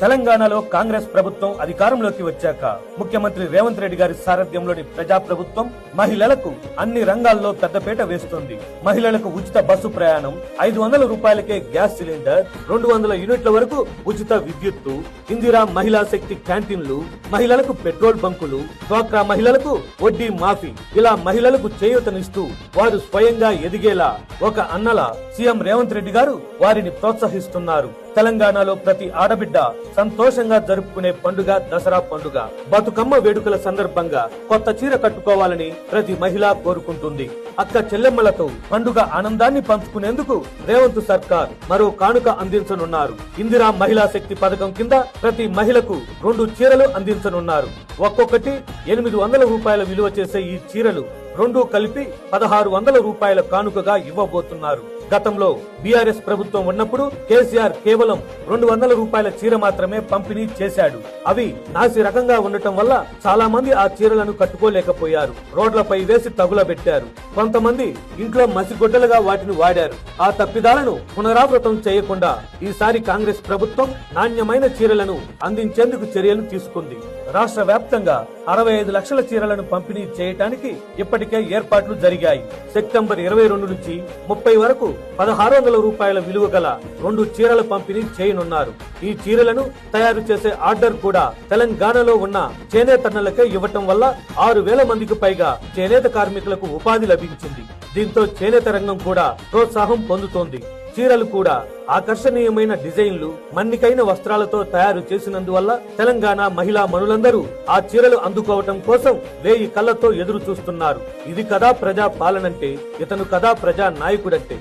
తెలంగాణలో కాంగ్రెస్ ప్రభుత్వం అధికారంలోకి వచ్చాక ముఖ్యమంత్రి రేవంత్ రెడ్డి గారి సారథ్యంలోని ప్రజాప్రభుత్వం మహిళలకు అన్ని రంగాల్లో పెద్దపీట వేస్తుంది. మహిళలకు ఉచిత బస్సు ప్రయాణం, 500 రూపాయలకే గ్యాస్ సిలిండర్, 200 యూనిట్ల వరకు ఉచిత విద్యుత్తు, ఇందిరా మహిళా శక్తి క్యాంటీన్లు, మహిళలకు పెట్రోల్ బంకులు, డ్వాక్రా మహిళలకు వడ్డీ మాఫీ, ఇలా మహిళలకు చేయూతనిస్తూ వారు స్వయంగా ఎదిగేలా ఒక అన్నల సీఎం రేవంత్ రెడ్డి గారు వారిని ప్రోత్సహిస్తున్నారు. తెలంగాణలో ప్రతి ఆడబిడ్డ సంతోషంగా జరుపుకునే పండుగ దసరా పండుగ. బతుకమ్మ వేడుకల సందర్భంగా కొత్త చీర కట్టుకోవాలని ప్రతి మహిళ కోరుకుంటుంది. అక్క చెల్లెమ్మలతో పండుగ ఆనందాన్ని పంచుకునేందుకు రేవంత్ సర్కార్ మరో కానుక అందించనున్నారు. ఇందిరా మహిళా శక్తి పథకం కింద ప్రతి మహిళకు 2 చీరలు అందించనున్నారు. ఒక్కొక్కటి 800 రూపాయల విలువ చేసే ఈ చీరలు 2 కలిపి 1600 రూపాయల కానుకగా ఇవ్వబోతున్నారు. గతంలో బీఆర్ఎస్ ప్రభుత్వం ఉన్నప్పుడు కేసీఆర్ కేవలం 200 రూపాయల చీర మాత్రమే పంపిణీ చేశాడు. అవి నాసి రకంగా ఉండటం వల్ల చాలా మంది ఆ చీరలను కట్టుకోలేకపోయారు. రోడ్లపై వేసి తగులబెట్టారు. కొంతమంది ఇంట్లో మసిగొడ్డలుగా వాటిని వాడారు. ఆ తప్పిదాలను పునరావృతం చేయకుండా ఈసారి కాంగ్రెస్ ప్రభుత్వం నాణ్యమైన చీరలను అందించేందుకు చర్యలు తీసుకుంది. రాష్ట్ర వ్యాప్తంగా 65 లక్షల చీరలను పంపిణీ చేయడానికి ఇప్పటికే ఏర్పాట్లు జరిగాయి. సెప్టెంబర్ 22 నుంచి 30 వరకు 1600 రూపాయల విలువ గల 2 చీరల పంపిణీ చేయనున్నారు. ఈ చీరలను తయారు చేసే ఆర్డర్ కూడా తెలంగాణలో ఉన్న చేనేతన్నలకే ఇవ్వటం వల్ల 6000 మందికి పైగా చేనేత కార్మికులకు ఉపాధి లభించింది. దీంతో చేనేత రంగం కూడా ప్రోత్సాహం పొందుతోంది. చీరలు కూడా ఆకర్షణీయమైన డిజైన్లు, మన్నికైన వస్త్రాలతో తయారు చేసినందువల్ల తెలంగాణ మహిళా మనులందరూ ఆ చీరలు అందుకోవటం కోసం 1000 కళ్లతో ఎదురు చూస్తున్నారు. ఇది కదా ప్రజా పాలనంటే, ఇతను కదా ప్రజా నాయకుడంటే.